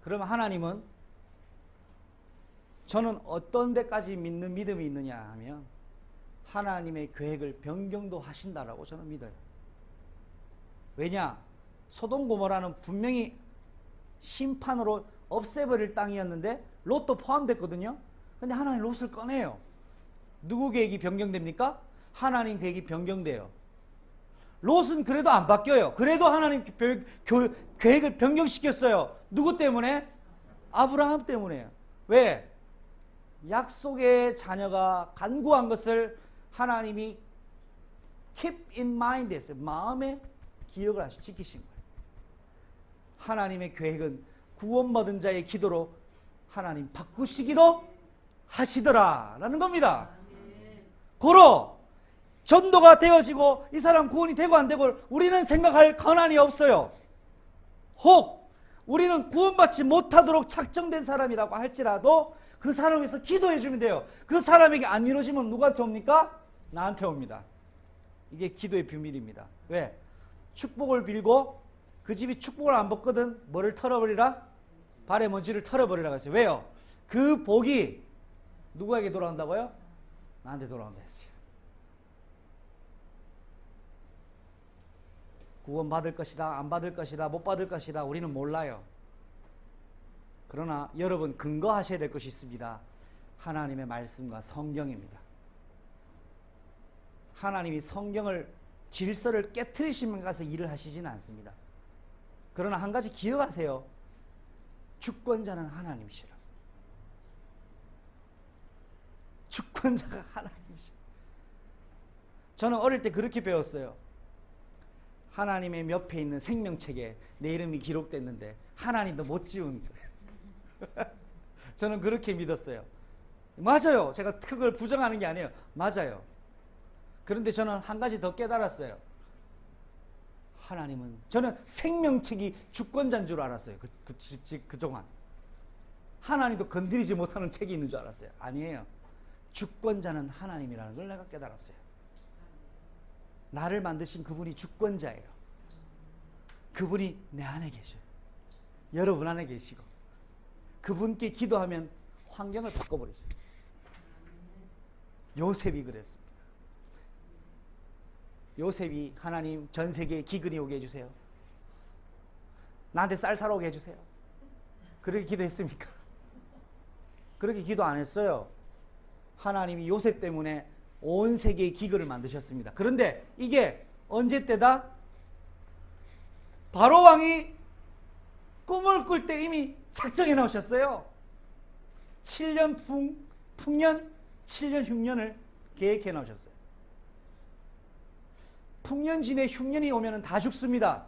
그러면 하나님은 저는 어떤 데까지 믿는 믿음이 있느냐 하면 하나님의 계획을 변경도 하신다라고 저는 믿어요. 왜냐? 소돔 고모라는 분명히 심판으로 없애버릴 땅이었는데 롯도 포함됐거든요. 근데 하나님 롯을 꺼내요. 누구 계획이 변경됩니까? 하나님 계획이 변경돼요. 롯은 그래도 안 바뀌어요. 그래도 하나님 계획을 변경시켰어요. 누구 때문에? 아브라함 때문에요. 왜? 약속의 자녀가 간구한 것을 하나님이 keep in mind 했어요. 마음에 기억을 하시고 지키신 거예요. 하나님의 계획은 구원받은 자의 기도로 하나님 바꾸시기도 하시더라라는 겁니다. 고로 전도가 되어지고 이 사람 구원이 되고 안 되고 우리는 생각할 권한이 없어요. 혹 우리는 구원받지 못하도록 작정된 사람이라고 할지라도 그 사람에서 기도해 주면 돼요. 그 사람에게 안 이루어지면 누구한테 옵니까? 나한테 옵니다. 이게 기도의 비밀입니다. 왜? 축복을 빌고 그 집이 축복을 안 받거든 뭐를 털어버리라? 발의 먼지를 털어버리라고 했어요. 왜요? 그 복이 누구에게 돌아온다고요? 나한테 돌아온다 했어요. 구원 받을 것이다, 안 받을 것이다, 못 받을 것이다 우리는 몰라요. 그러나 여러분 근거하셔야 될 것이 있습니다. 하나님의 말씀과 성경입니다. 하나님이 성경을 질서를 깨트리시면 가서 일을 하시지는 않습니다. 그러나 한 가지 기억하세요. 주권자는 하나님이시라. 주권자가 하나님이시라. 저는 어릴 때 그렇게 배웠어요. 하나님의 옆에 있는 생명책에 내 이름이 기록됐는데 하나님도 못 지운 거예요. 저는 그렇게 믿었어요. 맞아요. 제가 그걸 부정하는 게 아니에요. 맞아요. 그런데 저는 한 가지 더 깨달았어요. 하나님은 저는 생명책이 주권자인 줄 알았어요. 그동안 하나님도 건드리지 못하는 책이 있는 줄 알았어요. 아니에요. 주권자는 하나님이라는 걸 내가 깨달았어요. 나를 만드신 그분이 주권자예요. 그분이 내 안에 계셔요. 여러분 안에 계시고 그분께 기도하면 환경을 바꿔버리죠. 요셉이 그랬습니다. 요셉이 하나님 전 세계에 기근이 오게 해주세요. 나한테 쌀 사러 오게 해주세요. 그렇게 기도했습니까? 그렇게 기도 안 했어요. 하나님이 요셉 때문에 온 세계의 기근을 만드셨습니다. 그런데 이게 언제 때다? 바로 왕이 꿈을 꿀 때 이미 작정해 놓으셨어요. 7년 풍년 7년 흉년을 계획해 놓으셨어요. 풍년진에 흉년이 오면 다 죽습니다.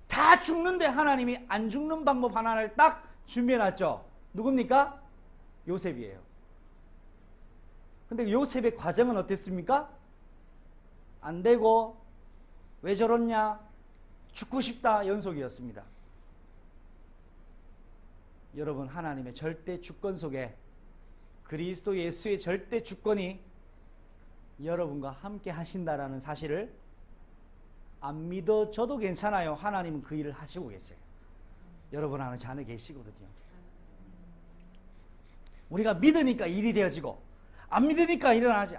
다 죽는데 하나님이 안 죽는 방법 하나를 딱 준비해 놨죠. 누굽니까? 요셉이에요. 근데 요셉의 과정은 어땠습니까? 안 되고 왜 저렇냐? 죽고 싶다 연속이었습니다. 여러분 하나님의 절대 주권 속에 그리스도 예수의 절대 주권이 여러분과 함께 하신다라는 사실을 안 믿어져도 괜찮아요. 하나님은 그 일을 하시고 계세요. 여러분 안에 계시거든요. 우리가 믿으니까 일이 되어지고 안 믿으니까 일어나지.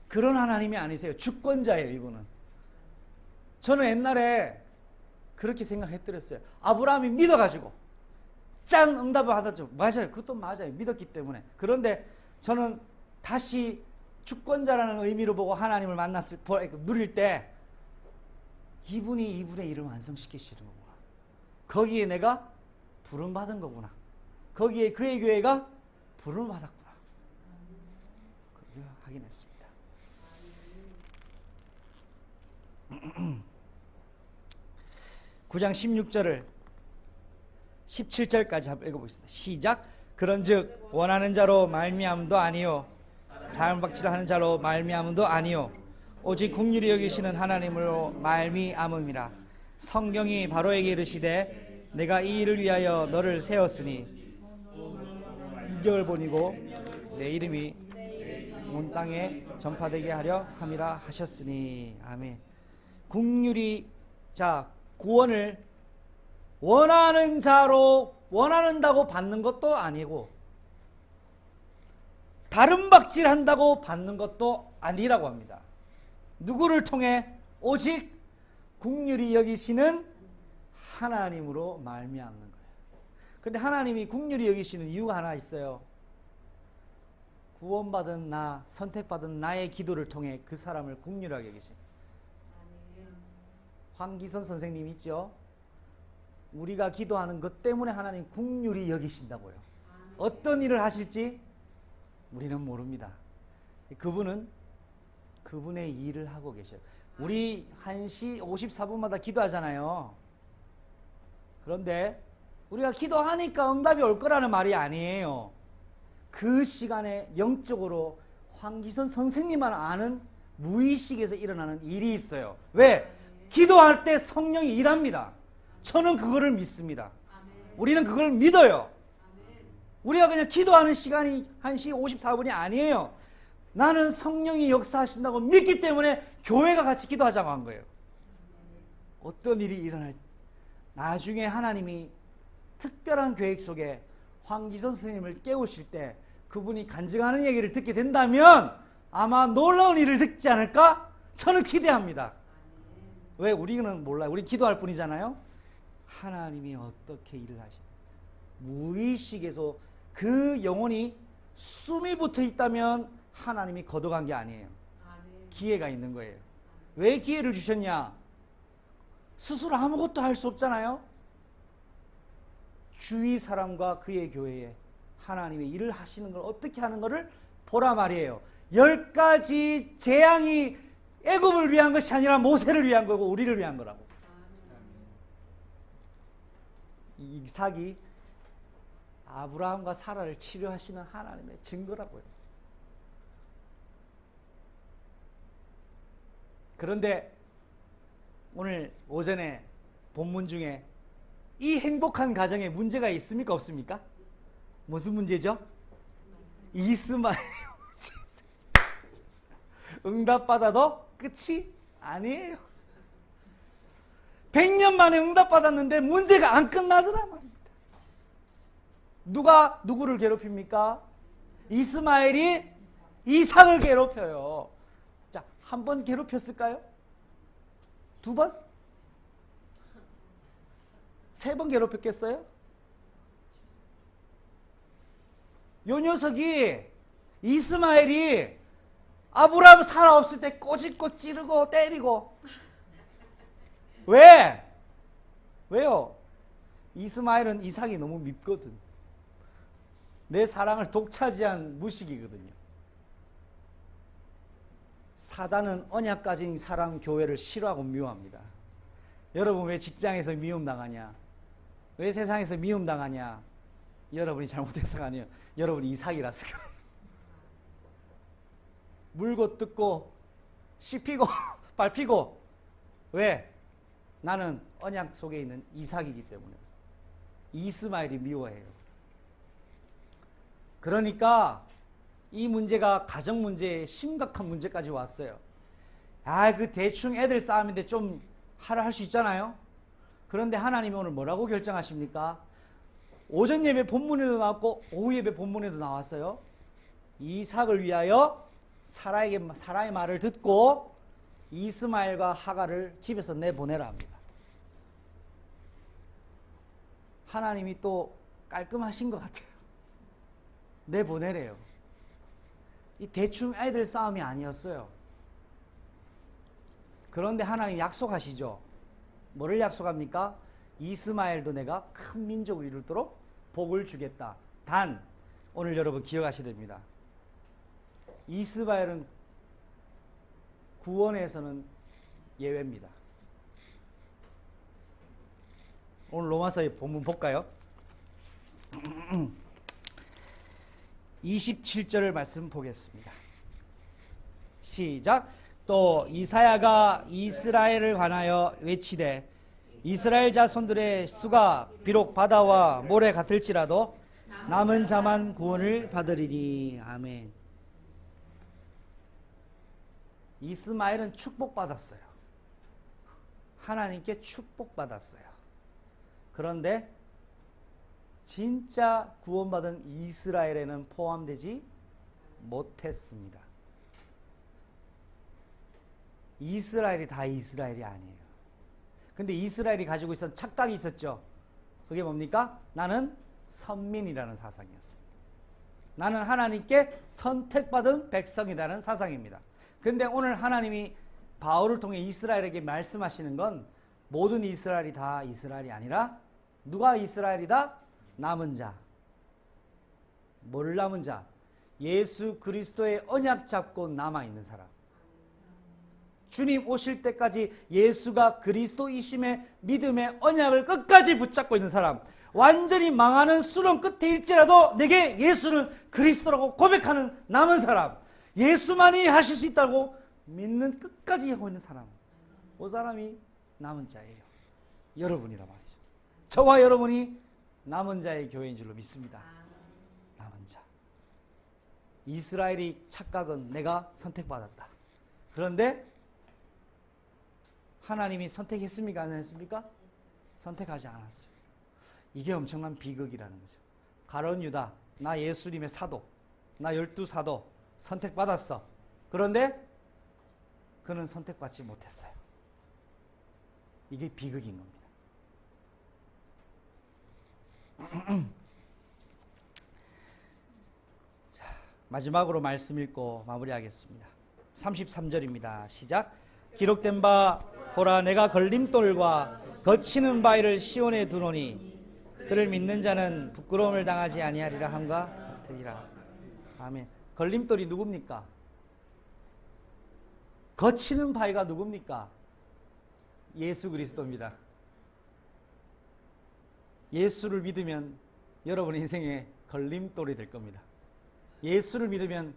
그런 하나님이 아니세요. 주권자예요, 이분은. 저는 옛날에 그렇게 생각했더랬어요. 아브라함이 믿어가지고 짠 응답을 하다죠. 맞아요. 그것도 맞아요. 믿었기 때문에. 그런데 저는 다시 주권자라는 의미로 보고 하나님을 누릴 때 이분이 이분의 일을 완성시키시는 거구나. 거기에 내가 부름받은 거구나. 거기에 그의 교회가 부름을 받았구나. 그렇게 확인했습니다. 9장 16절을 17절까지 한번 읽어보겠습니다. 시작. 그런즉 원하는 자로 말미암음도 아니요 다음박질을 하는 자로 말미암음도 아니요 오직 긍휼히 여기시는 하나님으로 말미암음이라. 성경이 바로에게 이르시되 내가 이 일을 위하여 너를 세웠으니 이경을 본이고 내 이름이 온 땅에 전파되게 하려 함이라 하셨으니. 아멘. 긍휼히 구원을 원하는 자로 원하는다고 받는 것도 아니고 다른 박질한다고 받는 것도 아니라고 합니다. 누구를 통해? 오직 긍휼히 여기시는 하나님으로 말미암는 거예요. 그런데 하나님이 긍휼히 여기시는 이유가 하나 있어요. 구원받은 나, 선택받은 나의 기도를 통해 그 사람을 긍휼하게 여기신. 황기선 선생님 있죠? 우리가 기도하는 것 때문에 하나님 긍휼히 여기신다고요. 어떤 일을 하실지 우리는 모릅니다. 그분은 그분의 일을 하고 계셔요. 우리 1시 54분마다 기도하잖아요. 그런데 우리가 기도하니까 응답이 올 거라는 말이 아니에요. 그 시간에 영적으로 황기선 선생님만 아는 무의식에서 일어나는 일이 있어요. 왜? 기도할 때 성령이 일합니다. 저는 그거를 믿습니다. 우리는 그걸 믿어요. 우리가 그냥 기도하는 시간이 1시 54분이 아니에요. 나는 성령이 역사하신다고 믿기 때문에 교회가 같이 기도하자고 한 거예요. 어떤 일이 일어날지 나중에 하나님이 특별한 계획 속에 황기선 선생님을 깨우실 때 그분이 간증하는 얘기를 듣게 된다면 아마 놀라운 일을 듣지 않을까? 저는 기대합니다. 왜? 우리는 몰라요. 우리 기도할 뿐이잖아요. 하나님이 어떻게 일을 하시나. 무의식에서 그 영혼이 숨이 붙어 있다면 하나님이 걷어간 게 아니에요. 기회가 있는 거예요. 왜 기회를 주셨냐? 스스로 아무것도 할 수 없잖아요. 주위 사람과 그의 교회에 하나님의 일을 하시는 걸 어떻게 하는 것을 보라 말이에요. 10가지 재앙이 애굽을 위한 것이 아니라 모세를 위한 거고 우리를 위한 거라고. 이삭이 아브라함과 사라를 치료하시는 하나님의 증거라고요. 그런데 오늘 오전에 본문 중에 이 행복한 가정에 문제가 있습니까? 없습니까? 무슨 문제죠? 이스마엘. 응답받아도 끝이 아니에요. 100년 만에 응답받았는데 문제가 안 끝나더라 말입니다. 누가 누구를 괴롭힙니까? 이스마엘이 이삭을 괴롭혀요. 자, 한 번 괴롭혔을까요? 2번? 3번 괴롭혔겠어요? 요 녀석이 이스마엘이 아브라함 사라 없을 때 꼬집고 찌르고 때리고. 왜? 왜요? 이스마엘은 이삭이 너무 밉거든. 내 사랑을 독차지한 무식이거든요. 사단은 언약 가진 사랑 교회를 싫어하고 미워합니다. 여러분 왜 직장에서 미움당하냐? 왜 세상에서 미움당하냐? 여러분이 잘못해서가 아니에요. 여러분이 이삭이라서 그래요. 물고 뜯고 씹히고 밟히고. 왜? 나는 언약 속에 있는 이삭이기 때문에. 이스마엘이 미워해요. 그러니까 이 문제가 가정 문제에 심각한 문제까지 왔어요. 그 대충 애들 싸움인데 좀 하라 할 수 있잖아요. 그런데 하나님이 오늘 뭐라고 결정하십니까? 오전 예배 본문에도 나왔고 오후 예배 본문에도 나왔어요. 이삭을 위하여 사라의 말을 듣고 이스마엘과 하갈을 집에서 내보내라 합니다. 하나님이 또 깔끔하신 것 같아요. 내보내래요. 이 대충 애들 싸움이 아니었어요. 그런데 하나님 약속하시죠. 뭐를 약속합니까? 이스마엘도 내가 큰 민족을 이루도록 복을 주겠다. 단 오늘 여러분 기억하셔야 됩니다. 이스마엘은 구원에서는 예외입니다. 오늘 로마서의 본문 볼까요? 27절을 말씀 보겠습니다. 시작. 또 이사야가 이스라엘을 관하여 외치되 이스라엘 자손들의 수가 비록 바다와 모래 같을지라도 남은 자만 구원을 받으리니. 아멘. 이스마엘은 축복받았어요. 하나님께 축복받았어요. 그런데 진짜 구원받은 이스라엘에는 포함되지 못했습니다. 이스라엘이 다 이스라엘이 아니에요. 근데 이스라엘이 가지고 있었던 착각이 있었죠. 그게 뭡니까? 나는 선민이라는 사상이었습니다. 나는 하나님께 선택받은 백성이라는 사상입니다. 근데 오늘 하나님이 바울을 통해 이스라엘에게 말씀하시는 건 모든 이스라엘이 다 이스라엘이 아니라 누가 이스라엘이다? 남은 자. 뭘 남은 자? 예수 그리스도의 언약 잡고 남아있는 사람. 주님 오실 때까지 예수가 그리스도이심의 믿음의 언약을 끝까지 붙잡고 있는 사람. 완전히 망하는 수렁 끝에 일지라도 내게 예수는 그리스도라고 고백하는 남은 사람. 예수만이 하실 수 있다고 믿는 끝까지 하고 있는 사람. 그 사람이 남은 자예요. 여러분이란 말이죠. 저와 여러분이 남은 자의 교회인 줄로 믿습니다. 남은 자. 이스라엘이 착각은 내가 선택받았다. 그런데 하나님이 선택했습니까? 안 했습니까? 선택하지 않았어요. 이게 엄청난 비극이라는 거죠. 가룟 유다, 나 예수님의 사도, 나 12사도 선택받았어. 그런데 그는 선택받지 못했어요. 이게 비극인 겁니다. 자, 마지막으로 말씀 읽고 마무리하겠습니다. 33절입니다. 시작. 기록된 바 보라 내가 걸림돌과 거치는 바위를 시온에 두노니 그를 믿는 자는 부끄러움을 당하지 아니하리라 함과 같으리라. 아멘. 걸림돌이 누굽니까? 거치는 바위가 누굽니까? 예수 그리스도입니다. 예수를 믿으면 여러분의 인생에 걸림돌이 될 겁니다. 예수를 믿으면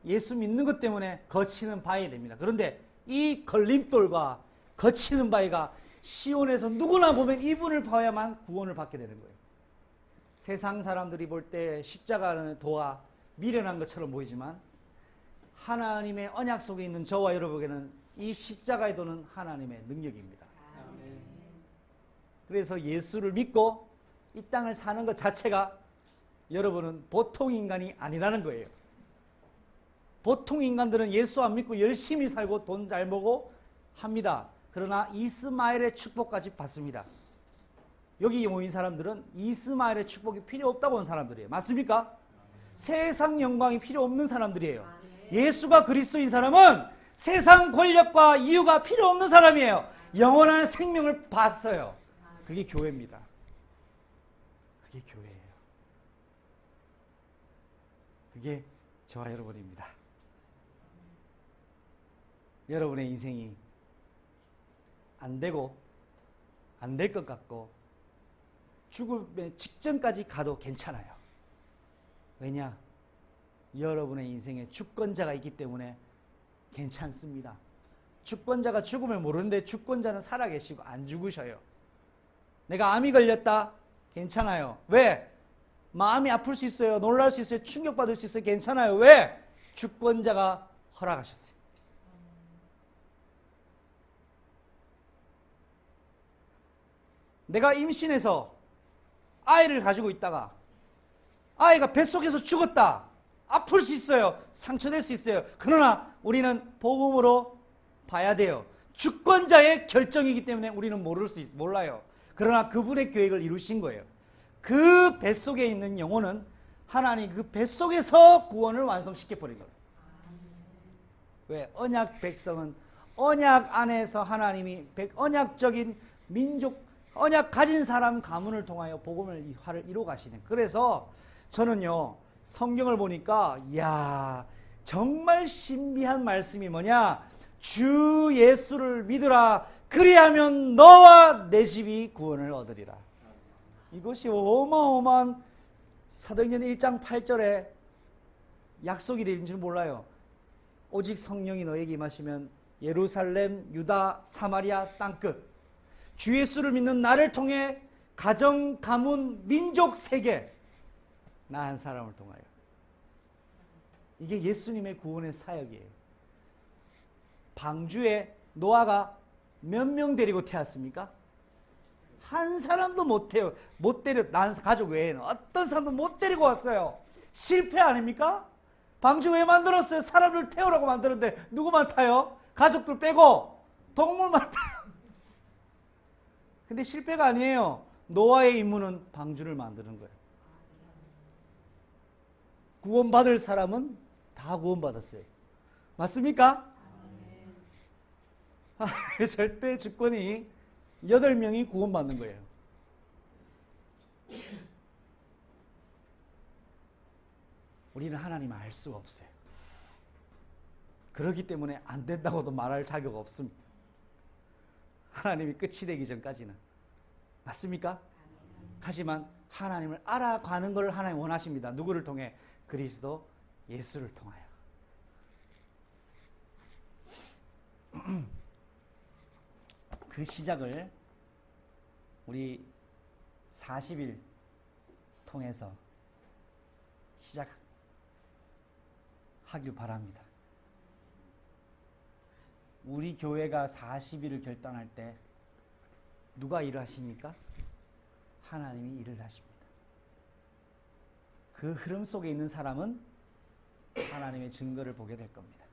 예수 믿는 것 때문에 거치는 바위 됩니다. 그런데 이 걸림돌과 거치는 바위가 시온에서 누구나 보면 이분을 봐야만 구원을 받게 되는 거예요. 세상 사람들이 볼 때 십자가는 도와 미련한 것처럼 보이지만 하나님의 언약 속에 있는 저와 여러분에게는 이 십자가의 도는 하나님의 능력입니다. 그래서 예수를 믿고 이 땅을 사는 것 자체가 여러분은 보통 인간이 아니라는 거예요. 보통 인간들은 예수 안 믿고 열심히 살고 돈 잘 벌고 합니다. 그러나 이스마엘의 축복까지 받습니다. 여기 모인 사람들은 이스마엘의 축복이 필요 없다고 온 사람들이에요. 맞습니까? 세상 영광이 필요 없는 사람들이에요. 예수가 그리스도인 사람은 세상 권력과 이유가 필요 없는 사람이에요. 영원한 생명을 봤어요. 그게 교회입니다. 그게 교회예요. 그게 저와 여러분입니다. 여러분의 인생이 안 되고 안 될 것 같고 죽음의 직전까지 가도 괜찮아요. 왜냐? 여러분의 인생에 주권자가 있기 때문에 괜찮습니다. 주권자가 죽음을 모르는데 주권자는 살아계시고 안 죽으셔요. 내가 암이 걸렸다? 괜찮아요. 왜? 마음이 아플 수 있어요. 놀랄 수 있어요. 충격받을 수 있어요. 괜찮아요. 왜? 주권자가 허락하셨어요. 내가 임신해서 아이를 가지고 있다가 아이가 뱃속에서 죽었다. 아플 수 있어요. 상처될 수 있어요. 그러나 우리는 복음으로 봐야 돼요. 주권자의 결정이기 때문에 우리는 몰라요. 그러나 그분의 계획을 이루신 거예요. 그 뱃속에 있는 영혼은 하나님 그 뱃속에서 구원을 완성시켜 버린 거예요. 왜? 언약 백성은 언약 안에서 하나님이 언약적인 민족, 언약 가진 사람 가문을 통하여 복음을 이루어 가시는. 그래서 저는요 성경을 보니까 이야 정말 신비한 말씀이 뭐냐, 주 예수를 믿으라 그리하면 너와 내 집이 구원을 얻으리라. 이것이 어마어마한 사도행전 1장 8절에 약속이 되는 줄 몰라요. 오직 성령이 너에게 임하시면 예루살렘, 유다, 사마리아 땅끝 주 예수를 믿는 나를 통해 가정, 가문, 민족, 세계 나 한 사람을 통하여. 이게 예수님의 구원의 사역이에요. 방주에 노아가 몇 명 데리고 태웠습니까? 한 사람도 못 데려, 난 가족 외에는 어떤 사람도 못 데리고 왔어요. 실패 아닙니까? 방주 왜 만들었어요? 사람들 태우라고 만들었는데 누구만 타요? 가족들 빼고 동물만 타요. 근데 실패가 아니에요. 노아의 임무는 방주를 만드는 거예요. 구원받을 사람은 다 구원받았어요. 맞습니까? 절대 주권이 8명이 구원받는 거예요. 우리는 하나님을 알 수가 없어요. 그렇기 때문에 안 된다고도 말할 자격 없습니다. 하나님이 끝이 되기 전까지는. 맞습니까? 하지만 하나님을 알아가는 걸 하나님 원하십니다. 누구를 통해? 그리스도 예수를 통하여. 그 시작을 우리 40일 통해서 시작하길 바랍니다. 우리 교회가 40일을 결단할 때 누가 일을 하십니까? 하나님이 일을 하십니다. 그 흐름 속에 있는 사람은 하나님의 증거를 보게 될 겁니다.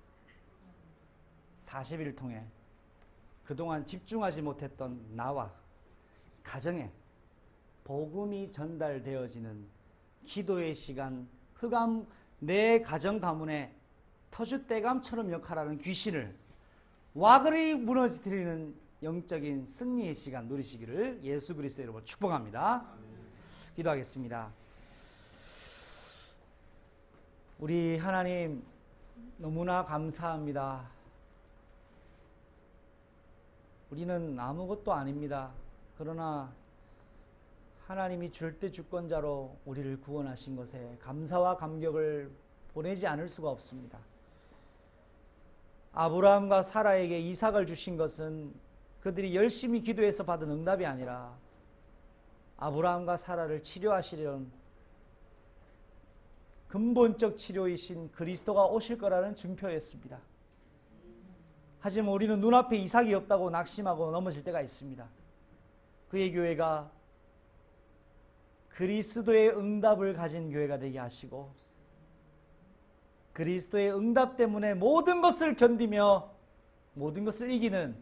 40일을 통해 그동안 집중하지 못했던 나와 가정에 복음이 전달되어지는 기도의 시간, 흑암 내 가정 가문에 터줏대감처럼 역할하는 귀신을 와그리 무너뜨리는 영적인 승리의 시간 누리시기를 예수 그리스도의 이름으로 축복합니다. 기도하겠습니다. 우리 하나님 너무나 감사합니다. 우리는 아무것도 아닙니다. 그러나 하나님이 절대 주권자로 우리를 구원하신 것에 감사와 감격을 보내지 않을 수가 없습니다. 아브라함과 사라에게 이삭을 주신 것은 그들이 열심히 기도해서 받은 응답이 아니라 아브라함과 사라를 치료하시려는 근본적 치료이신 그리스도가 오실 거라는 증표였습니다. 하지만 우리는 눈앞에 이삭이 없다고 낙심하고 넘어질 때가 있습니다. 그의 교회가 그리스도의 응답을 가진 교회가 되게 하시고 그리스도의 응답 때문에 모든 것을 견디며 모든 것을 이기는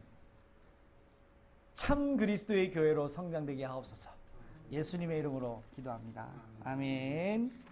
참 그리스도의 교회로 성장되게 하옵소서. 예수님의 이름으로 기도합니다. 아멘.